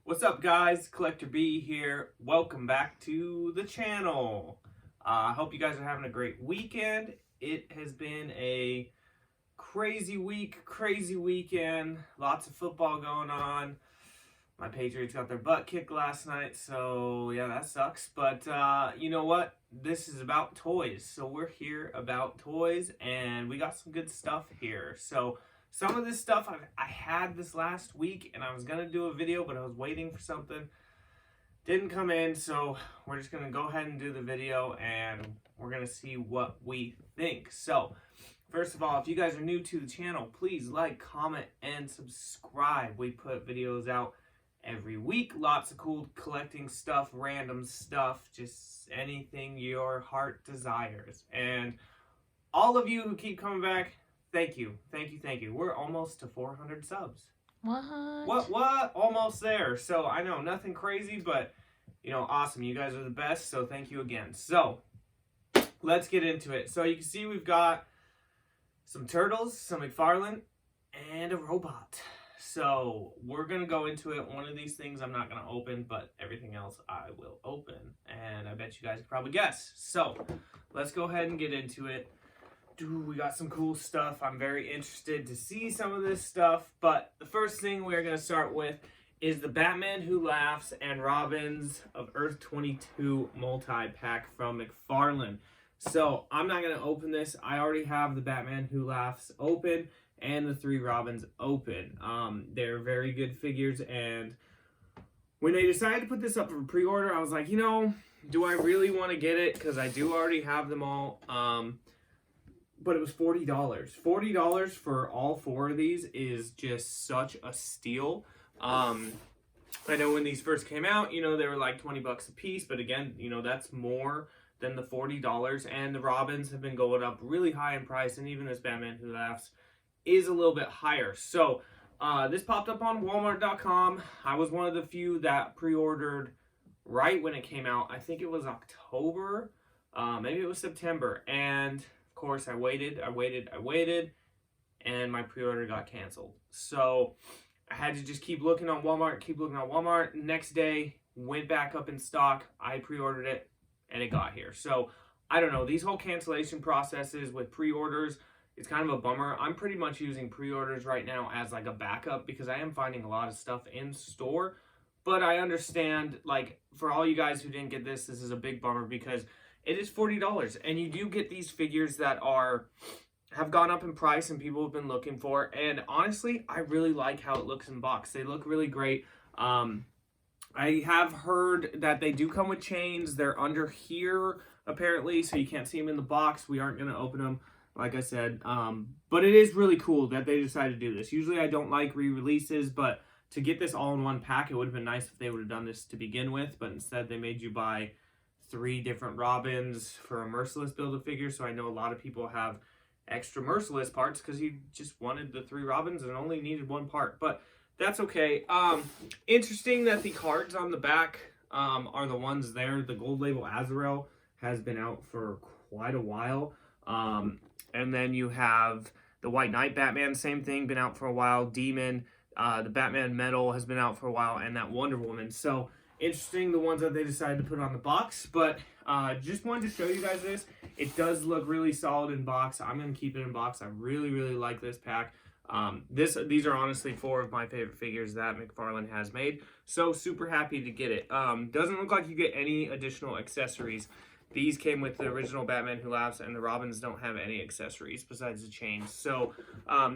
What's up, guys? Collector B here. Welcome back to the channel. I hope you guys are having a great weekend. It has been a crazy week, crazy weekend. Lots of football going on. My Patriots got their butt kicked last night, so yeah, that sucks. But you know what? This is about toys. So we're here about toys, and we got some good stuff here. So some of this stuff I had this last week, and I was going to do a video, but I was waiting for something. Didn't come in, so we're just going to go ahead and do the video, and we're going to see what we think. So, first of all, if you guys are new to the channel, please like, comment, and subscribe. We put videos out every week. Lots of cool collecting stuff, random stuff, just anything your heart desires. And all of you who keep coming back, thank you. We're almost to 400 subs. What? Almost there. So I know, nothing crazy, but you know, awesome. You guys are the best, so thank you again. So let's get into it. So you can see we've got some turtles, some Mcfarlane, and a robot. So we're going to go into it. One of these things I'm not going to open, but everything else I will open. And I bet you guys can probably guess. So let's go ahead and get into it. Dude, we got some cool stuff. I'm very interested to see some of this stuff. But the first thing we're going to start with is the Batman Who Laughs and Robins of Earth 22 multi-pack from Mcfarlane. So I'm not going to open this. I already have the Batman Who Laughs open and the 3 Robins open. They're very good figures, and when they decided to put this up for pre-order, I was like, you know, do I really want to get it? Because I do already have them all. But it was $40. $40 for all 4 of these is just such a steal. I know when these first came out, you know, they were like 20 bucks a piece, but again, you know, that's more than the $40, and the Robins have been going up really high in price, and even this Batman Who Laughs is a little bit higher. So this popped up on Walmart.com. I was one of the few that pre-ordered right when it came out. I think it was October, maybe it was September, and of course I waited, and my pre-order got canceled. So I had to just keep looking on Walmart, Next day, went back up in stock. I pre-ordered it, and it got here. So I don't know, these whole cancellation processes with pre-orders, it's kind of a bummer. I'm pretty much using pre-orders right now as like a backup because I am finding a lot of stuff in store. But I understand, like, for all you guys who didn't get this, this is a big bummer because it is $40, and you do get these figures that have gone up in price and people have been looking for. And honestly, I really like how it looks in box. They look really great. I have heard that they do come with chains. They're under here apparently, so you can't see them in the box. We aren't going to open them, like I said. But it is really cool that they decided to do this. Usually I don't like re-releases, but to get this all in one pack, it would have been nice if they would have done this to begin with. But instead, they made you buy 3 different Robins for a Merciless Build-A-Figure. So I know a lot of people have extra Merciless parts because you just wanted the 3 Robins and only needed 1 part. But that's okay. Interesting that the cards on the back are the ones there. The gold label Azrael has been out for quite a while. And then you have the White Knight Batman, same thing, been out for a while. Demon, the Batman Metal has been out for a while, and that Wonder Woman. So interesting, the ones that they decided to put on the box. But just wanted to show you guys this. It does look really solid in box. I'm going to keep it in box. I really like this pack. These are honestly 4 of my favorite figures that Mcfarlane has made. So super happy to get it. Doesn't look like you get any additional accessories. These came with the original Batman Who Laughs, and the Robins don't have any accessories besides the chains. So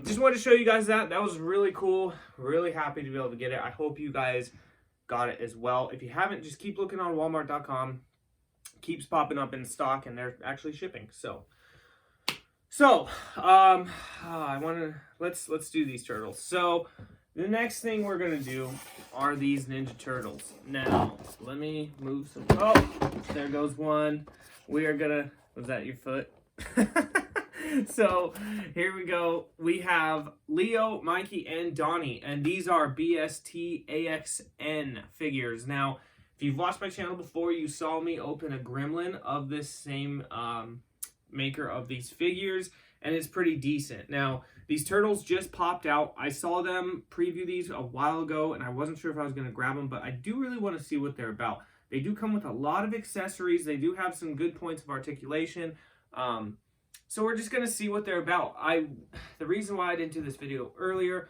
just wanted to show you guys that. That was really cool. Really happy to be able to get it. I hope you guys got it as well. If you haven't, just keep looking on Walmart.com. Keeps popping up in stock, and they're actually shipping. Let's do these turtles. So the next thing we're gonna do are these Ninja Turtles. Now let me move some. Oh, there goes one. We are gonna. Was that your foot? So here we go. We have Leo, Mikey, and Donnie, and these are BST AXN figures. Now, if you've watched my channel before, you saw me open a Gremlin of this same maker of these figures, and it's pretty decent. Now, these turtles just popped out. I saw them preview these a while ago, and I wasn't sure if I was going to grab them, but I do really want to see what they're about. They do come with a lot of accessories. They do have some good points of articulation. So we're just going to see what they're about. The reason why I didn't do this video earlier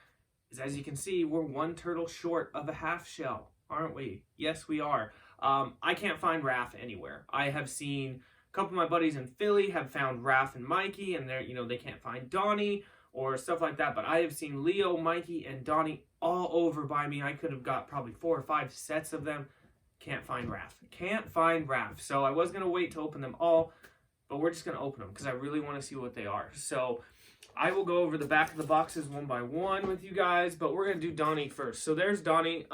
is, as you can see, we're one turtle short of a half shell, aren't we? Yes, we are. I can't find Raph anywhere. I have seen a couple of my buddies in Philly have found Raph and Mikey, and they're, they can't find Donnie or stuff like that. But I have seen Leo, Mikey, and Donnie all over by me. I could have got probably 4 or 5 sets of them. Can't find Raph. Can't find Raph. So I was going to wait to open them all, but we're just going to open them because I really want to see what they are. So I will go over the back of the boxes one by one with you guys, but we're going to do Donnie first. So there's Donnie.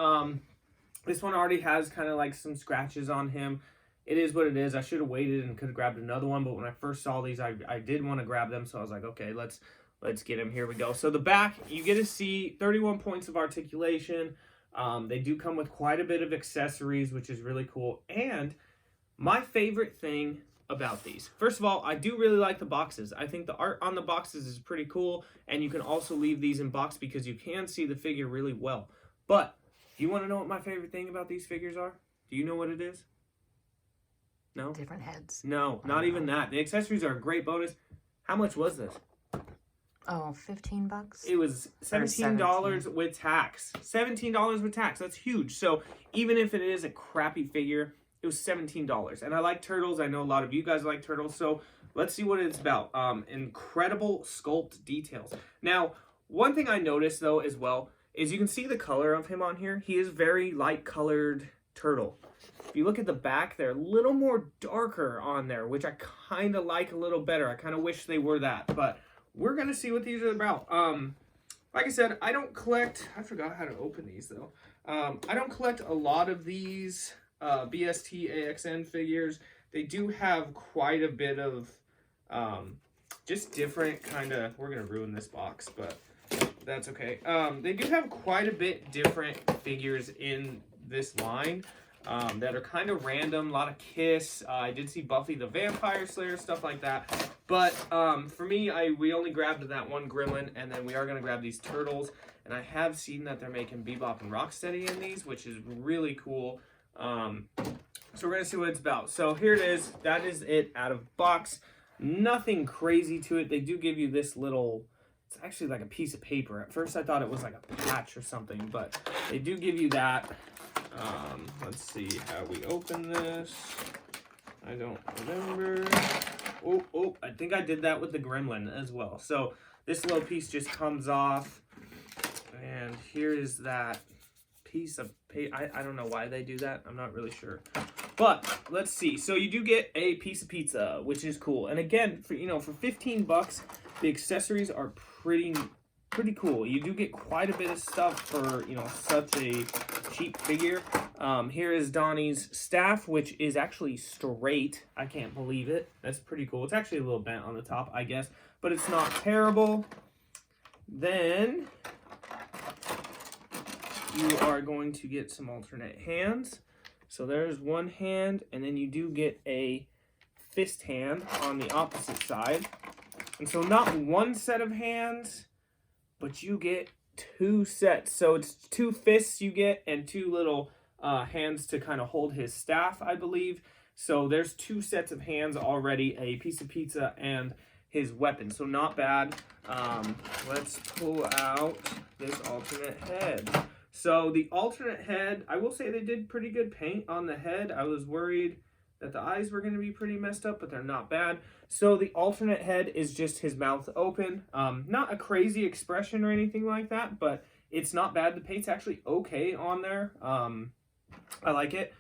This one already has kind of like some scratches on him. It is what it is. I should have waited and could have grabbed another one, but when I first saw these, I did want to grab them, so I was like, okay, let's get him. Here we go. So the back, you get to see 31 points of articulation. They do come with quite a bit of accessories, which is really cool. And my favorite thing about these, first of all, I do really like the boxes. I think the art on the boxes is pretty cool, and you can also leave these in box because you can see the figure really well. But do you want to know what my favorite thing about these figures are? Do you know what it is? No? Different heads. No, not even that. The accessories are a great bonus. How much was this? Oh, $15? It was $17 with tax. $17 with tax. That's huge. So even if it is a crappy figure, it was $17. And I like turtles. I know a lot of you guys like turtles. So let's see what it's about. Incredible sculpt details. Now, one thing I noticed, though, as well, is you can see the color of him on here. He is very light colored turtle. If you look at the back, they're a little more darker on there, which I kind of like a little better. I kind of wish they were that, but we're going to see what these are about. Like I said, I don't collect, I forgot how to open these though. I don't collect a lot of these BST AXN figures. They do have quite a bit of just different kind of, we're going to ruin this box, but that's okay. They do have quite a bit different figures in this line that are kind of random. A lot of Kiss. I did see Buffy the Vampire Slayer, stuff like that. But for me, we only grabbed that one Gremlin, and then we are going to grab these turtles. And I have seen that they're making Bebop and Rocksteady in these, which is really cool. So we're going to see what it's about. So here it is. That is it out of box. Nothing crazy to it. They do give you this little... It's actually like a piece of paper. At first I thought it was like a patch or something, but they do give you that. Let's see how we open this. I don't remember. Oh, I think I did that with the Gremlin as well. So this little piece just comes off. And here is that piece of paper. I don't know why they do that. I'm not really sure. But let's see. So you do get a piece of pizza, which is cool. And again, for for $15, the accessories are pretty cool. You do get quite a bit of stuff for such a cheap figure. Here is Donnie's staff, which is actually straight. I can't believe it. That's pretty cool. It's actually a little bent on the top, I guess, but it's not terrible. Then you are going to get some alternate hands. So there's one hand, and then you do get a fist hand on the opposite side. And so not one set of hands, but you get 2 sets. So it's 2 fists you get and 2 little hands to kind of hold his staff, I believe. So there's 2 sets of hands already, a piece of pizza and his weapon. So not bad. Let's pull out this alternate head. So the alternate head, I will say they did pretty good paint on the head. I was worried that the eyes were going to be pretty messed up, but they're not bad. So the alternate head is just his mouth open. Not a crazy expression or anything like that, but it's not bad. The paint's actually okay on there. I like it.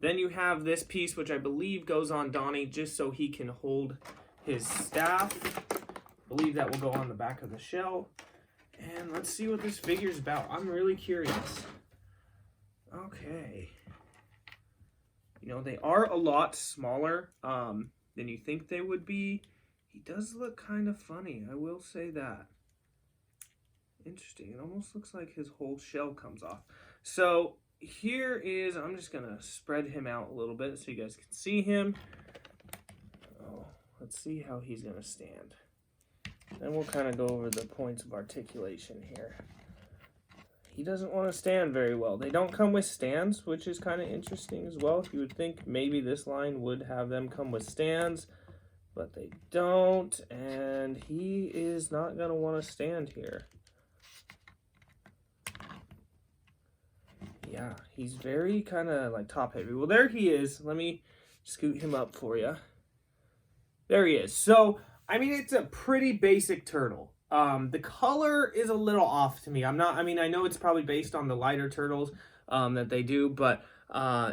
Then you have this piece, which I believe goes on Donnie just so he can hold his staff. I believe that will go on the back of the shell. And let's see what this figure's about. I'm really curious. Okay. They are a lot smaller than you think they would be. He does look kind of funny, I will say that. Interesting. It almost looks like his whole shell comes off. So here is, I'm just going to spread him out a little bit so you guys can see him. Oh, let's see how he's going to stand. And we'll kind of go over the points of articulation here. He doesn't want to stand very well. They don't come with stands, which is kind of interesting as well. You would think maybe this line would have them come with stands, but they don't. And he is not going to want to stand here. Yeah, he's very kind of like top heavy. Well, there he is. Let me scoot him up for you. There he is. So, I mean, it's a pretty basic turtle. The color is a little off to me. I know it's probably based on the lighter turtles that they do, but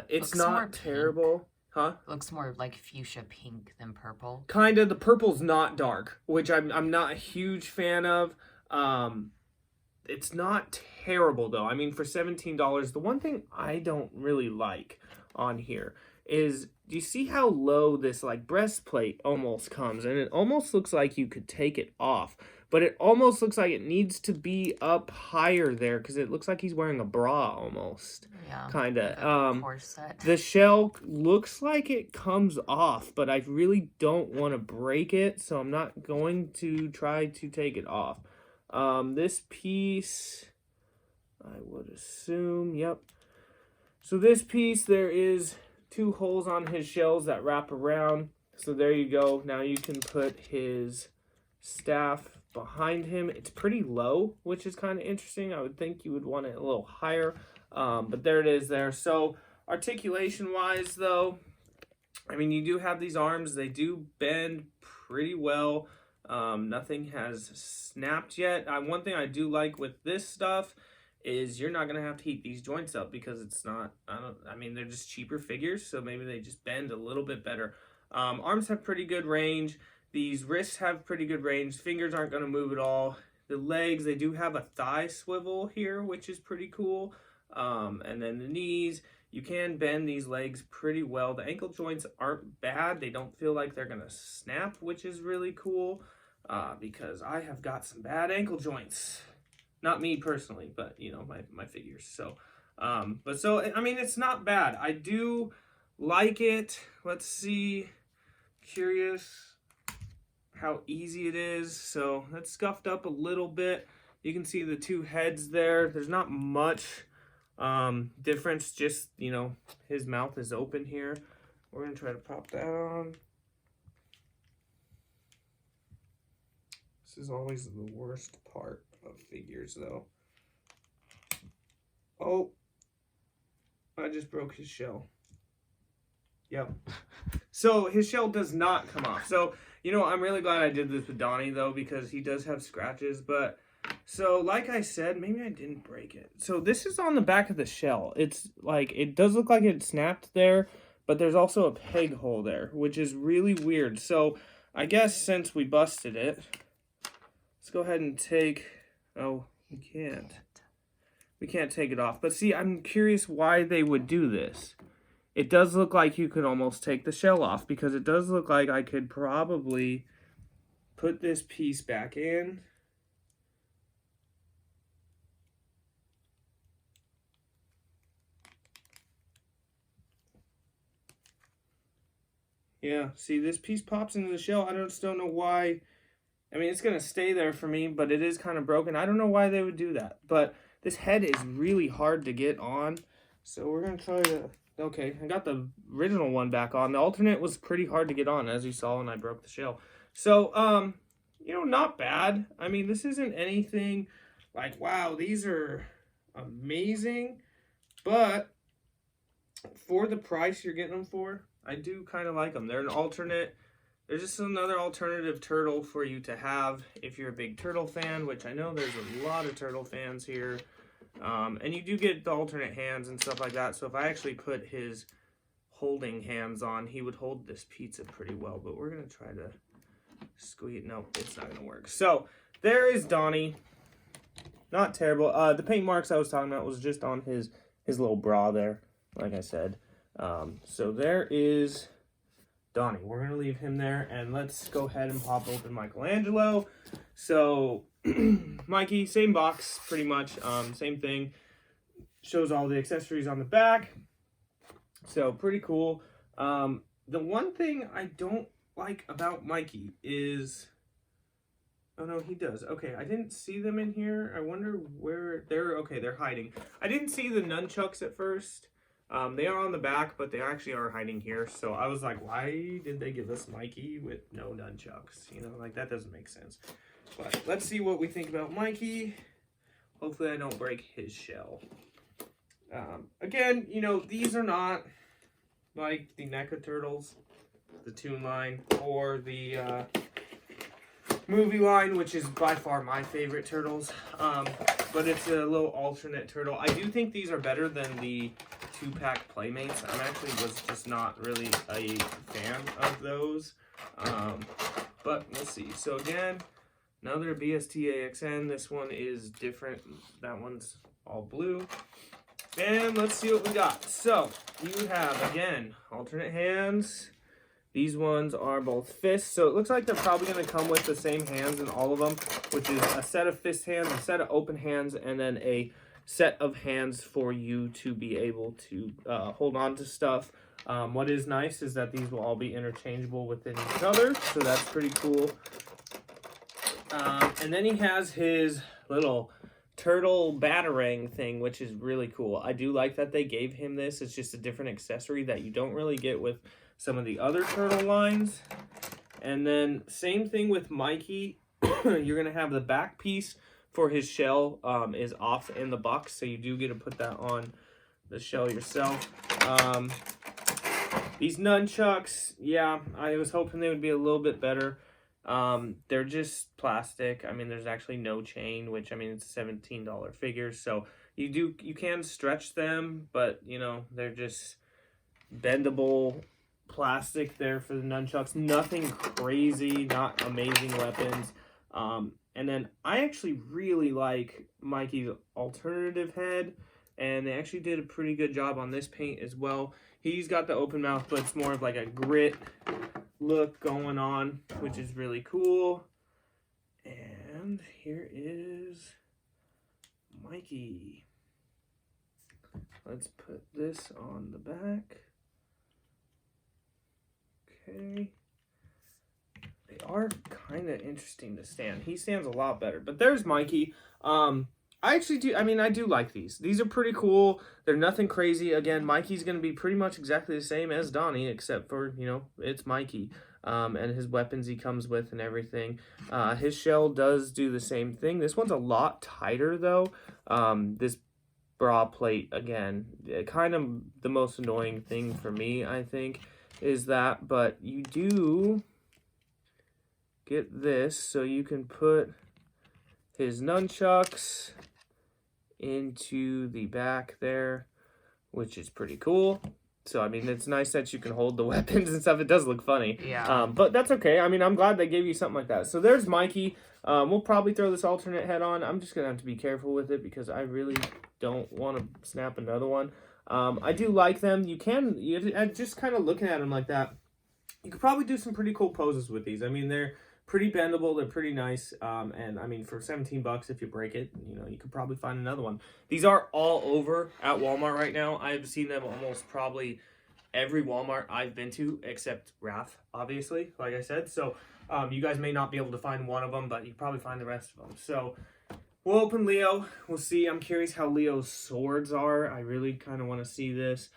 it's not terrible. Pink. Huh? Looks more like fuchsia pink than purple. Kind of. The purple's not dark, which I'm not a huge fan of. It's not terrible, though. I mean, for $17, the one thing I don't really like on here is, do you see how low this, like, breastplate almost comes? And it almost looks like you could take it off. But it almost looks like it needs to be up higher there, because it looks like he's wearing a bra almost. Yeah. Kind of. Corset. The shell looks like it comes off, but I really don't want to break it, so I'm not going to try to take it off. This piece, I would assume, yep. So this piece, there is 2 holes on his shells that wrap around. So there you go. Now you can put his staff behind him. It's pretty low, which is kind of interesting. I would think you would want it a little higher, but there it is there. So articulation-wise, though, I mean, you do have these arms. They do bend pretty well. Nothing has snapped yet. One thing I do like with this stuff is you're not going to have to heat these joints up, because it's not, I mean, they're just cheaper figures, so maybe they just bend a little bit better. Arms have pretty good range. These wrists have pretty good range. Fingers aren't going to move at all. The legs, they do have a thigh swivel here, which is pretty cool. And then the knees, you can bend these legs pretty well. The ankle joints aren't bad. They don't feel like they're going to snap, which is really cool, because I have got some bad ankle joints. Not me personally, but, you know, my figures. So, I mean, it's not bad. I do like it. Let's see. Curious how easy it is. So that's scuffed up a little bit. You can see the 2 heads there. There's not much difference, just, you know, his mouth is open here. We're gonna try to pop that on. This is always the worst part of figures, though. Oh, I just broke his shell. Yep. So his shell does not come off. So, you know, I'm really glad I did this with Donnie, though, because he does have scratches. But, so, like I said, maybe I didn't break it. So this is on the back of the shell. It's like, it does look like it snapped there, but there's also a peg hole there, which is really weird. So I guess since we busted it, let's go ahead and take, oh, we can't. We can't take it off. But see, I'm curious why they would do this. It does look like you could almost take the shell off, because it does look like I could probably put this piece back in. Yeah, see, this piece pops into the shell. I just don't know why. I mean, it's going to stay there for me, but it is kind of broken. I don't know why they would do that. But this head is really hard to get on. So we're going to try to... Okay, I got the original one back on. The alternate was pretty hard to get on, as you saw when I broke the shell. So, you know, not bad. I mean, this isn't anything like, wow, these are amazing. But for the price you're getting them for, I do kind of like them. They're an alternate. They're just another alternative turtle for you to have if you're a big turtle fan, which I know there's a lot of turtle fans here. And you do get the alternate hands and stuff like that. So if I actually put his holding hands on, he would hold this pizza pretty well. But we're going to try to squeeze. No, it's not going to work. So there is Donnie. Not terrible. The paint marks I was talking about was just on his little bra there, like I said. So there is Donnie. We're going to leave him there. And let's go ahead and pop open Michelangelo. So... Mikey, same box, pretty much, same thing. Shows all the accessories on the back. So, pretty cool. The one thing I don't like about Mikey is Oh no, he does. Okay, I didn't see them in here. I wonder where they're. Okay, they're hiding. I didn't see the nunchucks at first. They are on the back, but they actually are hiding here. So I was like, why did they give us Mikey with no nunchucks? You know, like that doesn't make sense. But let's see what we think about Mikey. Hopefully I don't break his shell. Again, you know, these are not like the Ninja Turtles, the Toon line, or the movie line, which is by far my favorite Turtles. But it's a little alternate turtle. I do think these are better than the 2-pack Playmates. I actually was just not really a fan of those. But let's see. So again, another BST AXN. This one is different. That one's all blue. And let's see what we got. So you have, again, alternate hands. These ones are both fists. So it looks like they're probably going to come with the same hands in all of them, which is a set of fist hands, a set of open hands, and then a set of hands for you to be able to hold on to stuff. What is nice is that these will all be interchangeable within each other. So that's pretty cool. And then he has his little turtle batarang thing, which is really cool. I do like that they gave him this. It's just a different accessory that you don't really get with some of the other turtle lines. And then same thing with Mikey. You're going to have the back piece for his shell is off in the box, so you do get to put that on the shell yourself. These nunchucks, yeah, I was hoping they would be a little bit better. They're just plastic. I mean, there's actually no chain, which, I mean, it's a $17 figure, so you can stretch them, but, you know, they're just bendable plastic there for the nunchucks. Nothing crazy, not amazing weapons. And then I actually really like Mikey's alternative head, and they actually did a pretty good job on this paint as well. He's got the open mouth, but it's more of like a grit look going on, which is really cool. And here is Mikey. Let's put this on the back. Okay. They are kind of interesting to stand. He stands a lot better. But there's Mikey. I do like these. These are pretty cool. They're nothing crazy. Again, Mikey's going to be pretty much exactly the same as Donnie, except for, you know, it's Mikey. And his weapons he comes with and everything. His shell does do the same thing. This one's a lot tighter, though. This bra plate, again, kind of the most annoying thing for me, I think, is that. But you do get this, so you can put his nunchucks into the back there, which is pretty cool. So, I mean, it's nice that you can hold the weapons and stuff. It does look funny. Yeah. But that's okay. I mean, I'm glad they gave you something like that. So there's Mikey. We'll probably throw this alternate head on. I'm just going to have to be careful with it because I really don't want to snap another one. I do like them. Just kind of looking at them like that, you could probably do some pretty cool poses with these. I mean, they're pretty bendable. They're pretty nice. And I mean, for $17, if you break it, you know, you could probably find another one. These are all over at Walmart right now. I've seen them almost probably every Walmart I've been to, except Ralph, obviously, like I said. So you guys may not be able to find one of them, but you can probably find the rest of them. So we'll open Leo. We'll see. I'm curious how Leo's swords are. I really kind of want to see this.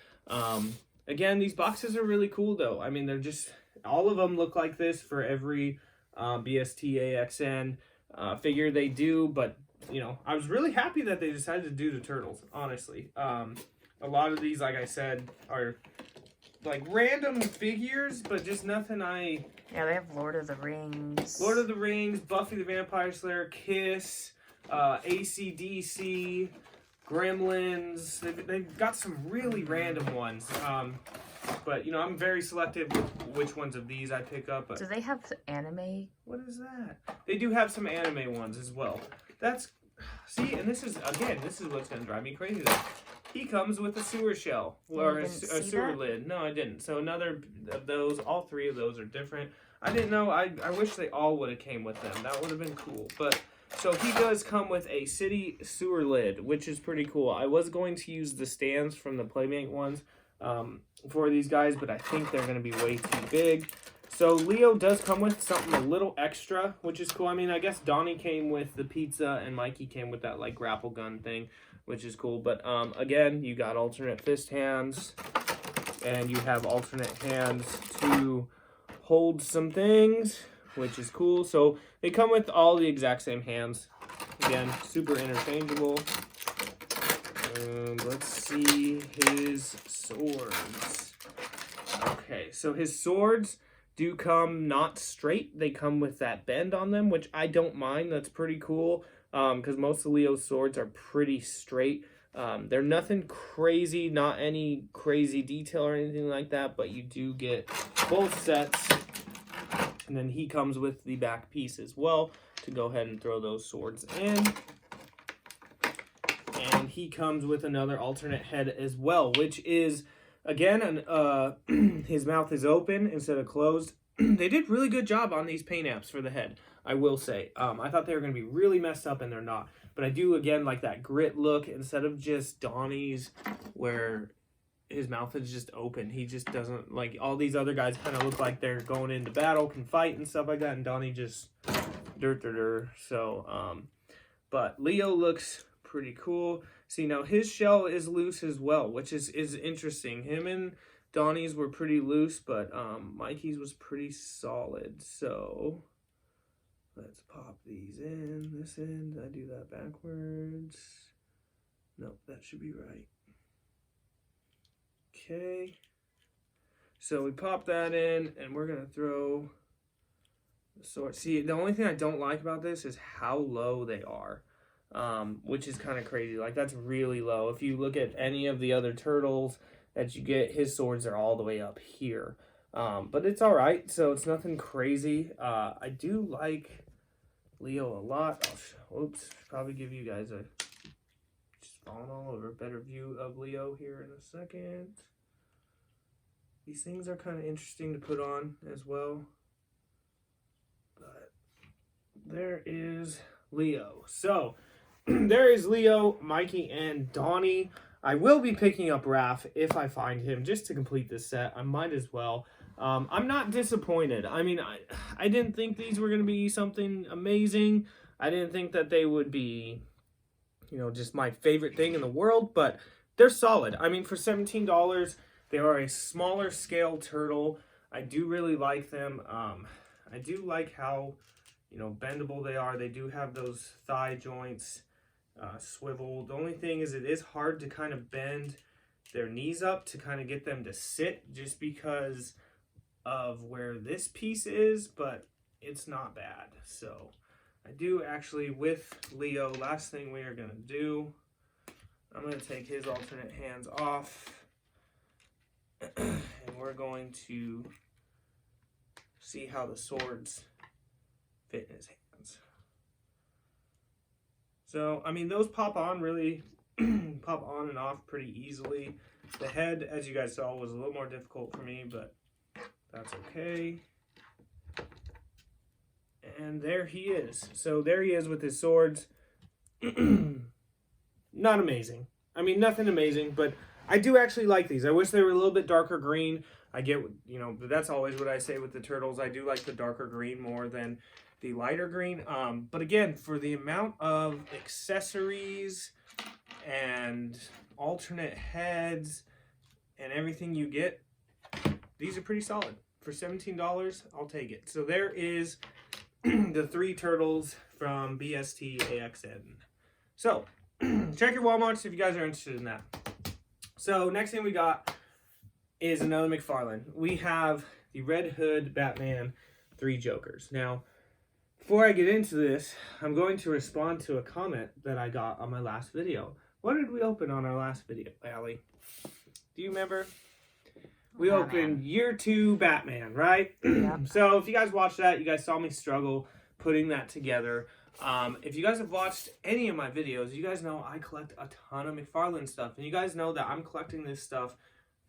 Again, these boxes are really cool, though. I mean, they're just, all of them look like this for every BST AXN figure they do, but you know, I was really happy that they decided to do the turtles, honestly. A lot of these, like I said, are like random figures, but just nothing Yeah, they have Lord of the Rings. Lord of the Rings, Buffy the Vampire Slayer, Kiss, AC/DC, Gremlins. They've got some really random ones. But, you know, I'm very selective with which ones of these I pick up. But Do they have anime? what is that? They do have some anime ones as well. See, and this is what's going to drive me crazy, though. He comes with a sewer shell, or a sewer lid. No, I didn't. So another of those, all three of those are different. I didn't know. I wish they all would have came with them. That would have been cool. But, so he does come with a city sewer lid, which is pretty cool. I was going to use the stands from the Playmate ones for these guys, but I think they're going to be way too big. So Leo does come with something a little extra, which is cool. I mean, I guess Donnie came with the pizza and Mikey came with that like grapple gun thing, which is cool. But again, you got alternate fist hands and you have alternate hands to hold some things, which is cool. So they come with all the exact same hands. Again, super interchangeable. Let's see his swords. Okay, so his swords do come not straight. They come with that bend on them, which I don't mind. That's pretty cool because most of Leo's swords are pretty straight. They're nothing crazy, not any crazy detail or anything like that, but you do get both sets. And then he comes with the back piece as well to go ahead and throw those swords in. And he comes with another alternate head as well, which is, again, his mouth is open instead of closed. They did really good job on these paint apps for the head, I will say. I thought they were going to be really messed up, and they're not. But I do, again, like that grit look instead of just Donnie's where his mouth is just open. He just doesn't, like, all these other guys kind of look like they're going into battle, can fight and stuff like that, and Donnie just dirt. So, but Leo looks pretty cool. See, now his shell is loose as well, which is interesting. Him and Donnie's were pretty loose, but Mikey's was pretty solid. So let's pop these in. This end, did I do that backwards? Nope, that should be right. Okay. So we pop that in, and we're gonna throw the sword. See, the only thing I don't like about this is how low they are. Which is kind of crazy. Like, that's really low. If you look at any of the other turtles that you get, his swords are all the way up here. But it's all right. So it's nothing crazy. I do like Leo a lot. Oops, probably give you guys a just falling all over better view of Leo here in a second. These things are kind of interesting to put on as well. But there is Leo. So there is Leo, Mikey, and Donnie. I will be picking up Raph if I find him just to complete this set. I might as well. I'm not disappointed. I mean, I didn't think these were going to be something amazing. I didn't think that they would be, you know, just my favorite thing in the world, but they're solid. I mean, for $17, they are a smaller scale turtle. I do really like them. I do like how, you know, bendable they are. They do have those thigh joints. Swivel. The only thing is it is hard to kind of bend their knees up to kind of get them to sit just because of where this piece is, but it's not bad. So I do actually, with Leo, last thing we are going to do, I'm going to take his alternate hands off and we're going to see how the swords fit in his hands. So, I mean, those pop on really, pop on and off pretty easily. The head, as you guys saw, was a little more difficult for me, but that's okay. And there he is. So there he is with his swords. Not amazing. I mean, nothing amazing, but I do actually like these. I wish they were a little bit darker green. I get, you know, but that's always what I say with the turtles. I do like the darker green more than the lighter green. But again, for the amount of accessories and alternate heads and everything you get, these are pretty solid. For $17, I'll take it. So there is the 3 turtles from BST AXN. So check your Walmarts if you guys are interested in that. So next thing we got is another Mcfarlane. We have the Red Hood Batman 3 Jokers. Now, before I get into this, I'm going to respond to a comment that I got on my last video. What did we open on our last video, Allie? Do you remember? We opened Year 2 Batman, right? Yep. So if you guys watched that, you guys saw me struggle putting that together. If you guys have watched any of my videos, you guys know I collect a ton of Mcfarlane stuff. And you guys know that I'm collecting this stuff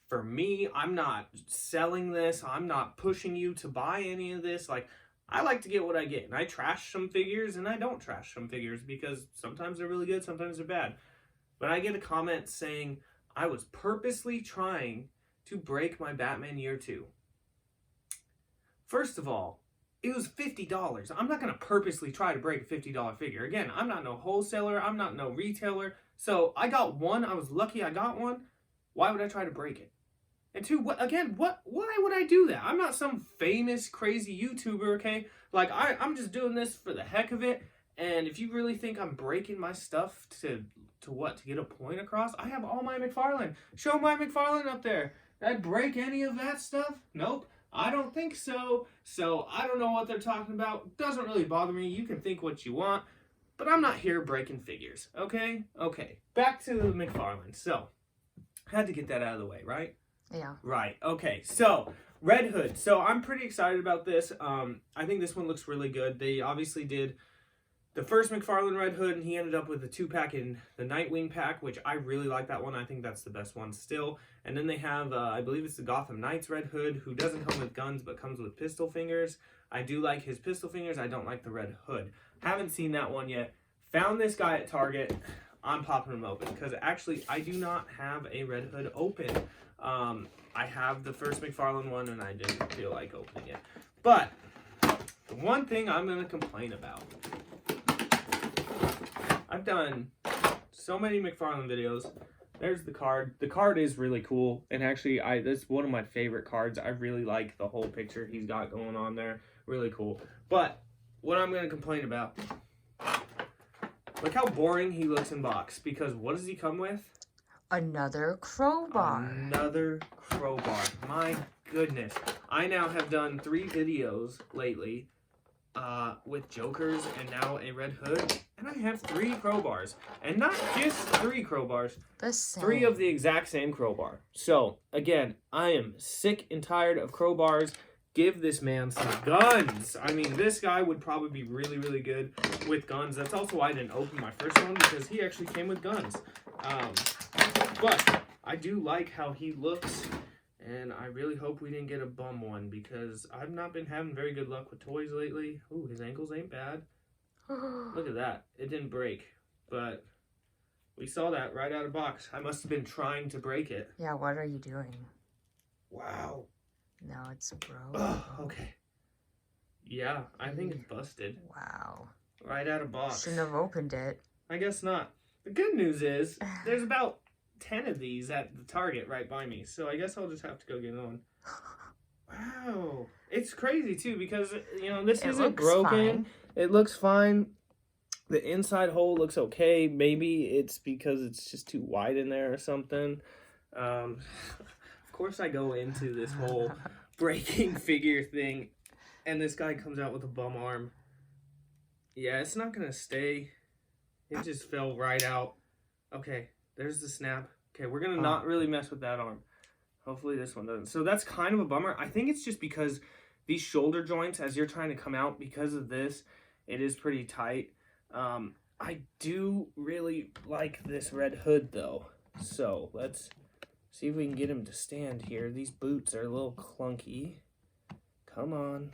for me. I'm not selling this. I'm not pushing you to buy any of this. Like, I like to get what I get. And I trash some figures and I don't trash some figures because sometimes they're really good, sometimes they're bad. But I get a comment saying I was purposely trying to break my Batman Year 2. First of all, it was $50. I'm not going to purposely try to break a $50 figure. Again, I'm not no wholesaler. I'm not no retailer. So I got one. I was lucky I got one. Why would I try to break it? And two, why would I do that? I'm not some famous, crazy YouTuber, okay? Like, I'm just doing this for the heck of it. And if you really think I'm breaking my stuff to get a point across, I have all my Mcfarlane. Show my Mcfarlane up there. Did I break any of that stuff? Nope. I don't think so. So I don't know what they're talking about. Doesn't really bother me. You can think what you want. But I'm not here breaking figures, okay? Okay. Back to the Mcfarlane. So, had to get that out of the way, right? Yeah. Right. Okay. So, Red Hood. So, I'm pretty excited about this. I think this one looks really good. They obviously did the first Mcfarlane Red Hood, and he ended up with a 2-pack in the Nightwing pack, which I really like that one. I think that's the best one still. And then they have, I believe it's the Gotham Knights Red Hood, who doesn't come with guns, but comes with pistol fingers. I do like his pistol fingers. I don't like the Red Hood. Haven't seen that one yet. Found this guy at Target. I'm popping him open, because actually, I do not have a Red Hood open. I have the first Mcfarlane one, and I didn't feel like opening it. But the one thing I'm going to complain about, I've done so many Mcfarlane videos. There's the card. The card is really cool, and actually, that's one of my favorite cards. I really like the whole picture he's got going on there. Really cool. But what I'm going to complain about, look how boring he looks in box, because what does he come with? Another crowbar. Another crowbar. My goodness. I now have done 3 videos lately with Jokers and now a Red Hood. And I have 3 crowbars. And not just 3 crowbars. The same. 3 of the exact same crowbar. So, again, I am sick and tired of crowbars. Give this man some guns. I mean, this guy would probably be really, really good with guns. That's also why I didn't open my first one, because he actually came with guns. But I do like how he looks, and I really hope we didn't get a bum one, because I've not been having very good luck with toys lately. Ooh, his ankles ain't bad. Look at that. It didn't break, but we saw that right out of box. I must have been trying to break it. Yeah, what are you doing? Wow. No, it's broke. Oh, okay. Yeah, I think it's busted. Wow. Right out of box. Shouldn't have opened it. I guess not. The good news is, there's about 10 of these at the Target right by me, so I guess I'll just have to go get on. Wow. It's crazy, too, because, you know, this isn't broken. Fine. It looks fine. The inside hole looks okay. Maybe it's because it's just too wide in there or something. Of course I go into this whole breaking figure thing, and this guy comes out with a bum arm. Yeah, it's not going to stay. It just fell right out. Okay, there's the snap. Okay, we're going to not really mess with that arm. Hopefully this one doesn't. So that's kind of a bummer. I think it's just because these shoulder joints, as you're trying to come out, because of this, it is pretty tight. I do really like this Red Hood, though. So let's see if we can get him to stand here. These boots are a little clunky. Come on.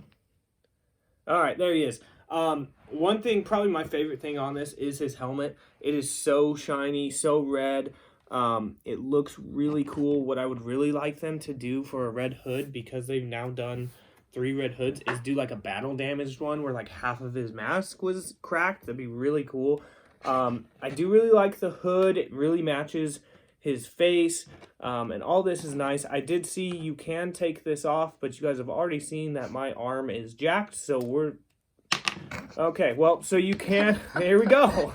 All right, there he is. One thing, probably my favorite thing on this is his helmet. It is so shiny, so red. It looks really cool. What I would really like them to do for a Red Hood, because they've now done 3 Red Hoods, is do like a battle damaged one where like half of his mask was cracked. That'd be really cool. I do really like the hood. It really matches his face, and all this is nice. I did see you can take this off, but you guys have already seen that my arm is jacked, so we're okay. Well, so you can. Here we go.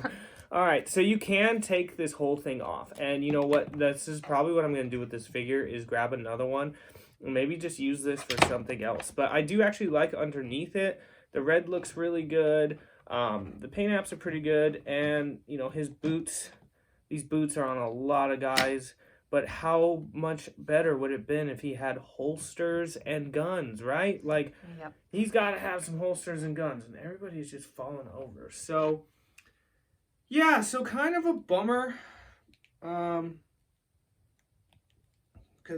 All right, so you can take this whole thing off, and you know what? This is probably what I'm going to do with this figure, is grab another one and maybe just use this for something else. But I do actually like underneath it. The red looks really good. The paint apps are pretty good, and you know, his boots. These boots are on a lot of guys, but how much better would it have been if he had holsters and guns, right? Like, Yep. He's got to have some holsters and guns, and everybody's just falling over. So, yeah, so kind of a bummer, because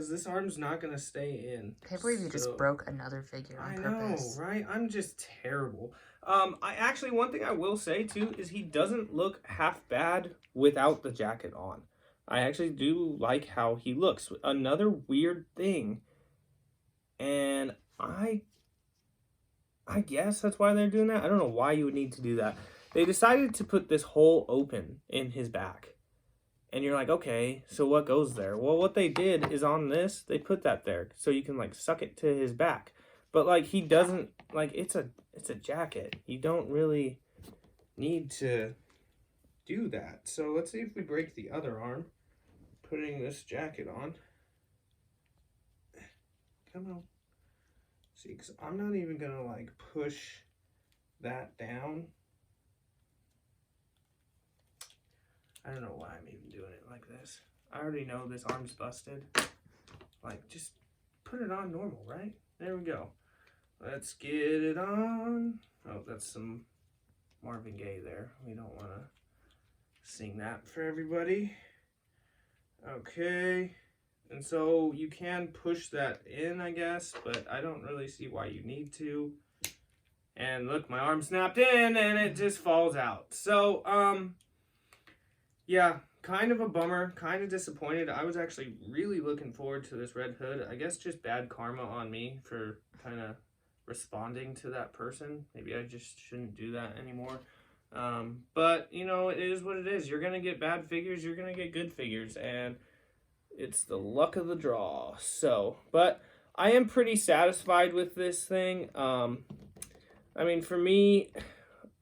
this arm's not going to stay in. I can't believe you just broke another figure on purpose. I know, right? I'm just terrible. One thing I will say, too, is he doesn't look half bad without the jacket on. I actually do like how he looks. Another weird thing, and I I guess that's why they're doing that. I don't know why you would need to do that. They decided to put this hole open in his back. And you're like, okay, so what goes there? Well, what they did is on this, they put that there so you can like suck it to his back. But like he doesn't, like it's a jacket. You don't really need to do that. So let's see if we break the other arm putting this jacket on. Come on. See, because I'm not even gonna like push that down. I don't know why I'm even doing it like this. I already know this arm's busted. Like, just put it on normal, right? There we go. Let's get it on. Oh, that's some Marvin Gaye there. We don't want to sing that for everybody. Okay. And so you can push that in, I guess, but I don't really see why you need to. And look, my arm snapped in and it just falls out. So, yeah, kind of a bummer, kind of disappointed. I was actually really looking forward to this Red Hood. I guess just bad karma on me for kind of responding to that person. Maybe I just shouldn't do that anymore. But, you know, it is what it is. You're going to get bad figures, you're going to get good figures, and it's the luck of the draw. So, but I am pretty satisfied with this thing. I mean, for me,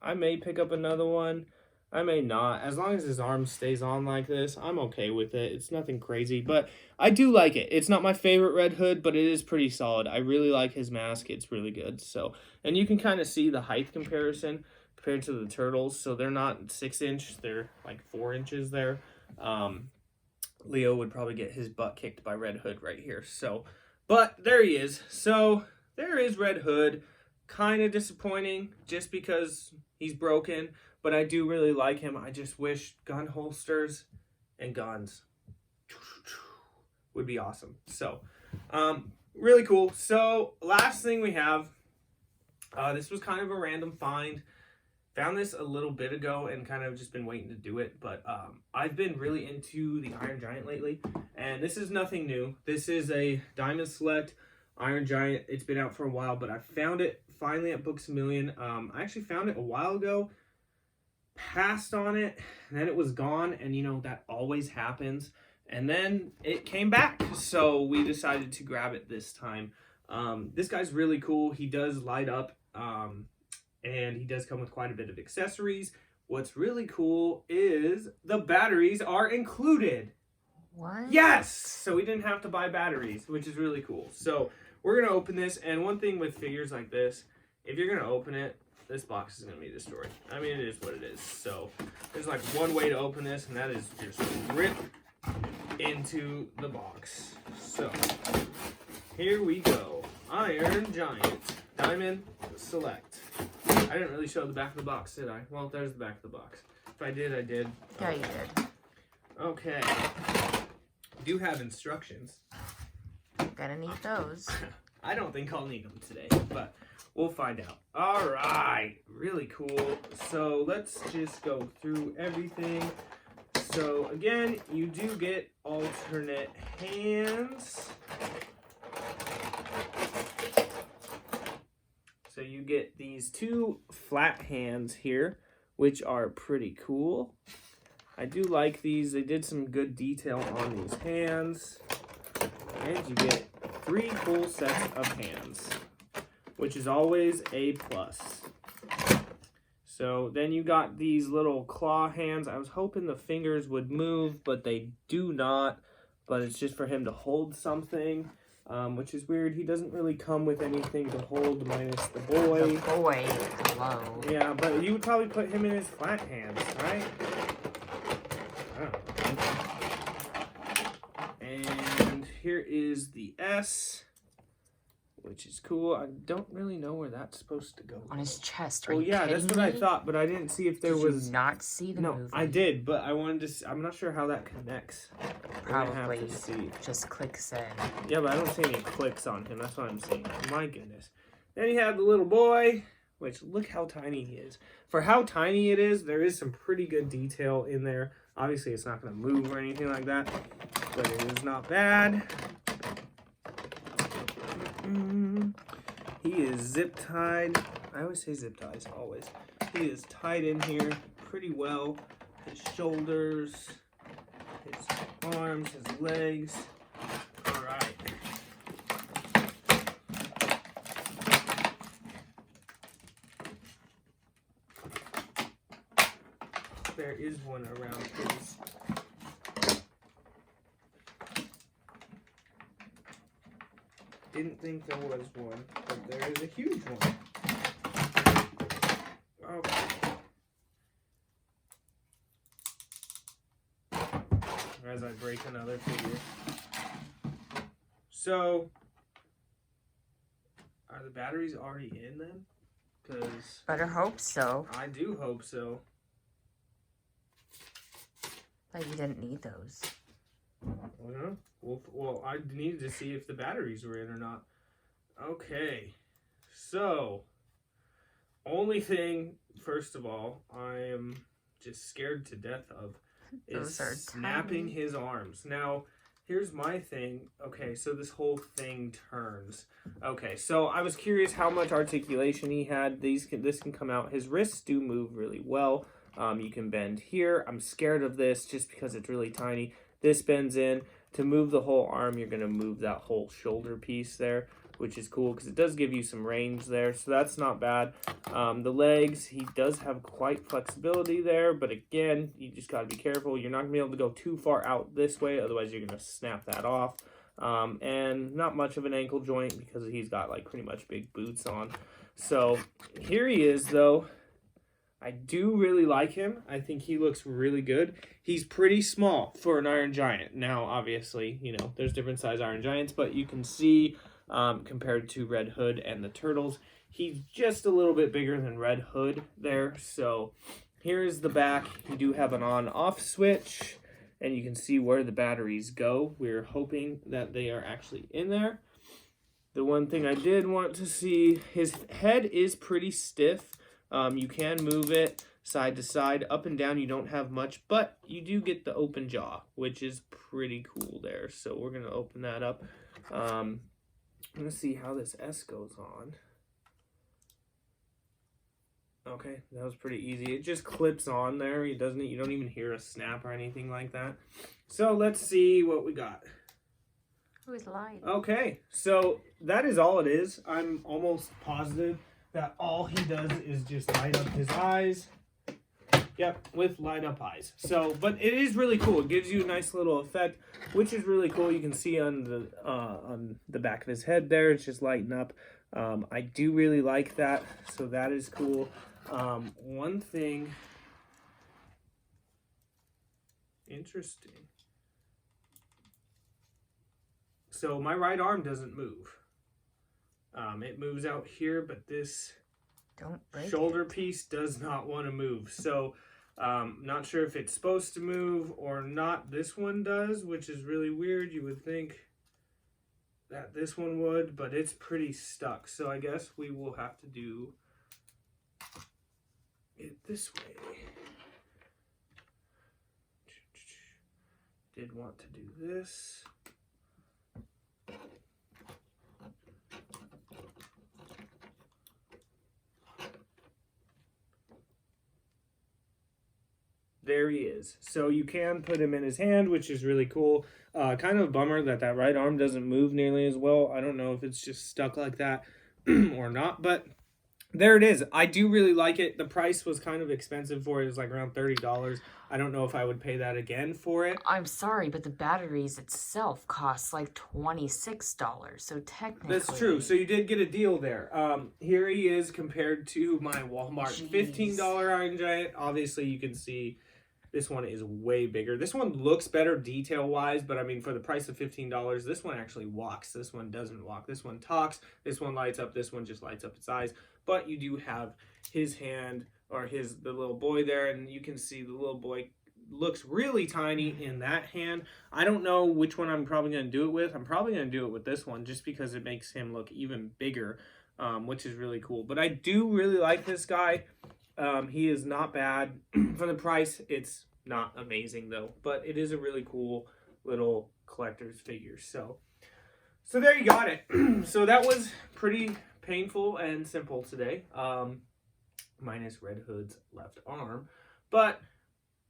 I may pick up another one. I may not. As long as his arm stays on like this, I'm okay with it. It's nothing crazy, but I do like it. It's not my favorite Red Hood, but it is pretty solid. I really like his mask. It's really good. So, and you can kind of see the height comparison compared to the Turtles. So they're not 6-inch. They're like 4 inches there. Leo would probably get his butt kicked by Red Hood right here. So, but there he is. So there is Red Hood. Kind of disappointing just because he's broken. But I do really like him. I just wish gun holsters and guns would be awesome. So, really cool. So, last thing we have, this was kind of a random find. Found this a little bit ago and kind of just been waiting to do it. But I've been really into the Iron Giant lately. And this is nothing new. This is a Diamond Select Iron Giant. It's been out for a while, but I found it finally at Books A Million. I actually found it a while ago. Passed on it, and then it was gone, and you know that always happens, and then it came back, so we decided to grab it this time. This guy's really cool. He does light up, and he does come with quite a bit of accessories. What's really cool is the batteries are included. What? Yes! So we didn't have to buy batteries, which is really cool. So we're gonna open this, and one thing with figures like this, if you're gonna open it, this box is going to be destroyed. I mean, it is what it is. So, there's like one way to open this, and that is just rip into the box. So, here we go. Iron Giant Diamond Select. I didn't really show the back of the box, did I? Well, there's the back of the box. If I did, I did. Yeah, you did. Okay. We do have instructions. Gotta need those. I don't think I'll need them today, but we'll find out. All right, really cool. So let's just go through everything. So again, you do get alternate hands. So you get these 2 flat hands here, which are pretty cool. I do like these. They did some good detail on these hands. And you get 3 full sets of hands, which is always a plus. So then you got these little claw hands. I was hoping the fingers would move, but they do not. But it's just for him to hold something, which is weird. He doesn't really come with anything to hold minus the boy. The boy, hello. Yeah, but you would probably put him in his flat hands, right? I don't know. And here is the S, which is cool. I don't really know where that's supposed to go. On his chest, Well, yeah, that's what I thought, but I didn't see if there was... Did you not see the movie? No, I did, but I wanted to see... I'm not sure how that connects. Probably have to see. just click send. Yeah, but I don't see any clicks on him. That's what I'm saying. My goodness. Then you have the little boy, which look how tiny he is. For how tiny it is, there is some pretty good detail in there. Obviously, it's not going to move or anything like that, but it is not bad. He is zip tied. I always say zip ties, always. He is tied in here pretty well. His shoulders, his arms, his legs. All right. There is one around his. Didn't think there was one, but there is a huge one. Okay. As I break another figure. So, are the batteries already in them? Because Better hope so. I do hope so. Like you didn't need those. Well, I needed to see if the batteries were in or not. Okay, so only thing, first of all, I am just scared to death of is snapping tiny. his arms. Now, here's my thing. Okay, so this whole thing turns. Okay, so I was curious how much articulation he had. This can come out. His wrists do move really well. You can bend here. I'm scared of this just because it's really tiny. This bends in. To move the whole arm, you're going to move that whole shoulder piece there, which is cool because it does give you some range there, so that's not bad. The legs, he does have quite flexibility there, but again, you just got to be careful. You're not going to be able to go too far out this way, otherwise you're going to snap that off. And not much of an ankle joint because he's got like pretty much big boots on. So here he is though. I do really like him. I think he looks really good. He's pretty small for an Iron Giant. Now, obviously, you know, there's different size Iron Giants, but you can see compared to Red Hood and the Turtles, he's just a little bit bigger than Red Hood there. So here's the back. You do have an on-off switch, and you can see where the batteries go. We're hoping that they are actually in there. The one thing I did want to see, his head is pretty stiff. You can move it side to side, up and down. You don't have much, but you do get the open jaw, which is pretty cool there. So we're going to open that up. I'm going to see how this S goes on. Okay, that was pretty easy. It just clips on there. You don't even hear a snap or anything like that. So let's see what we got. Who's lying? Okay, so that is all it is. I'm almost positive that all he does is just light up his eyes. Yep, with light up eyes. So, but it is really cool. It gives you a nice little effect, which is really cool. You can see on the back of his head there, it's just lighting up. I do really like that, so that is cool. One thing interesting. So my right arm doesn't move. It moves out here, but this shoulder piece does not want to move. So, not sure if it's supposed to move or not. This one does, which is really weird. You would think that this one would, but it's pretty stuck. So I guess we will have to do it this way. Did want to do this. There he is. So you can put him in his hand, which is really cool. Kind of a bummer that right arm doesn't move nearly as well. I don't know if it's just stuck like that or not, but there it is. I do really like it. The price was kind of expensive for it. It was like around $30. I don't know if I would pay that again for it. I'm sorry, but the batteries itself cost like $26. So technically... That's true. So you did get a deal there. Here he is compared to my Walmart $15 Iron Giant. Obviously, you can see this one is way bigger. This one looks better detail-wise, but I mean, for the price of $15, this one actually walks. This one doesn't walk. This one talks. This one lights up. This one just lights up its eyes. But you do have his hand, or the little boy there, and you can see the little boy looks really tiny in that hand. I don't know which one I'm probably going to do it with. I'm probably going to do it with this one just because it makes him look even bigger, which is really cool. But I do really like this guy. He is not bad. For the price, it's not amazing though, but it is a really cool little collector's figure. So there you got it. So that was pretty painful and simple today, minus Red Hood's left arm, but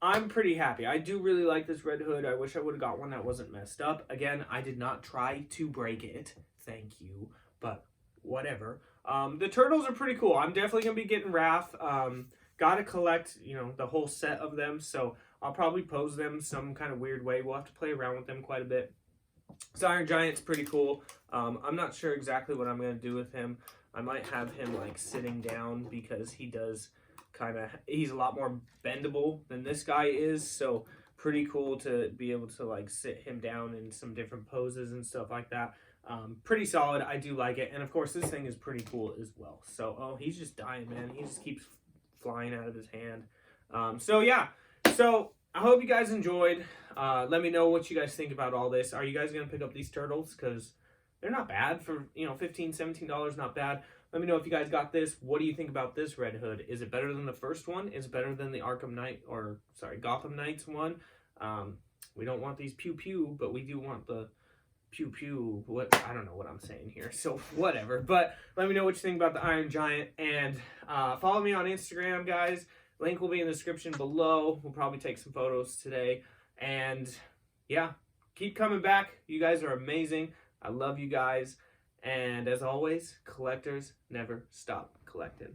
I'm pretty happy. I do really like this Red Hood. I wish I would have got one that wasn't messed up. Again, I did not try to break it. Thank you. But whatever. The turtles are pretty cool. I'm definitely going to be getting Wrath. Got to collect, the whole set of them. So I'll probably pose them some kind of weird way. We'll have to play around with them quite a bit. So Iron Giant's pretty cool. I'm not sure exactly what I'm going to do with him. I might have him like sitting down because he does he's a lot more bendable than this guy is, so pretty cool to be able to like sit him down in some different poses and stuff like that. Pretty solid. I do like it, and of course this thing is pretty cool as well. So, oh, he's just dying, man. He just keeps flying out of his hand. So yeah, so I hope you guys enjoyed. Let me know what you guys think about all this. Are you guys gonna pick up these turtles? Because they're not bad for $15, $17, not bad. Let me know if you guys got this. What do you think about this Red Hood? Is it better than the first one? Is it better than the Gotham Knights one? We don't want these pew pew, but we do want the pew pew. I don't know what I'm saying here, so whatever. But let me know what you think about the Iron Giant, and follow me on Instagram, guys. Link will be in the description below. We'll probably take some photos today, and yeah, keep coming back. You guys are amazing. I love you guys. And as always, collectors never stop collecting.